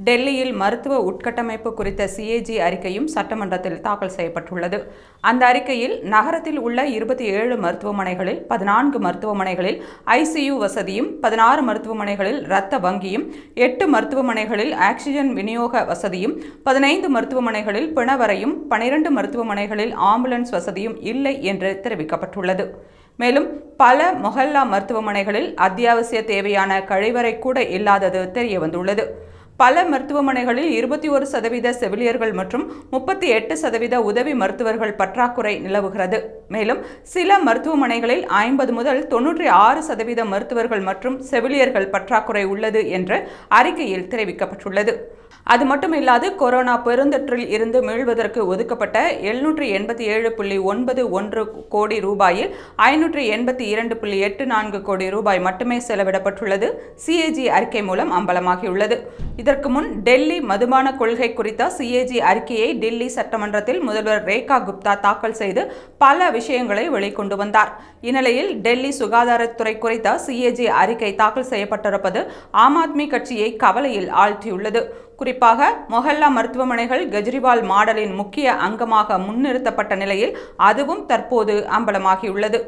டெல்லியில் மருத்துவ உட்கட்டமைப்பு குறித்த சிஏஜி அறிக்கையும் சட்டமன்றத்தில் தாக்கல் செய்யப்பட்டுள்ளது. அந்த அறிக்கையில் நகரத்தில் உள்ள 27 மருத்துவமனைகளில் 14 மருத்துவமனைகளில் ஐசியு வசதியும், 16 மருத்துவமனைகளில் இரத்த வங்கியும், 8 மருத்துவமனைகளில் ஆக்சிஜன் விநியோக வசதியும், 15 மருத்துவமனைகளில் பிணவரையும், 12 மருத்துவமனைகளில் ஆம்புலன்ஸ் வசதியும் இல்லை என்று தெரிவிக்கப்பட்டுள்ளது. மேலும் பல மொஹல்லா மருத்துவமனைகளில் அத்தியாவசிய தேவையான கழிவறை கூட இல்லாதது தெரியவந்துள்ளது. பல மருத்துவமனைகளில் 21% செவிலியர்கள் மற்றும் 38% உதவி மருத்துவர்கள் பற்றாக்குறை நிலவுகிறது. மேலும் சில மருத்துவமனைகளில் 50 முதல் 96% மருத்துவர்கள் மற்றும் செவிலியர்கள் பற்றாக்குறை உள்ளது என்று அறிக்கையில் தெரிவிக்கப்பட்டுள்ளது. அது மட்டுமில்லாது கொரோனா பெருந்தொற்றில் இருந்து மீள்வதற்கு ஒதுக்கப்பட்ட 787.91 கோடி ரூபாயில் 582.84 கோடி ரூபாய் மட்டுமே செலவிடப்பட்டுள்ளது சிஏஜி அறிக்கை மூலம் அம்பலமாகியுள்ளது. இதற்கு முன் டெல்லி மதுபான கொள்கை குறித்த சிஏஜி அறிக்கையை டெல்லி சட்டமன்றத்தில் முதல்வர் ரேகா குப்தா தாக்கல் செய்து பல விஷயங்களை வெளிக்கொண்டு வந்தார். இந்நிலையில் டெல்லி சுகாதாரத்துறை குறித்த சிஏஜி அறிக்கை தாக்கல் செய்யப்பட்டிருப்பது ஆம் ஆத்மி கட்சியை கவலையில் ஆழ்த்தியுள்ளது. குறிப்பாக மொஹல்லா மருத்துவமனைகள் கெஜ்ரிவால் மாடலின் முக்கிய அங்கமாக முன்னிறுத்தப்பட்ட நிலையில் அதுவும் தற்போது அம்பலமாகியுள்ளது.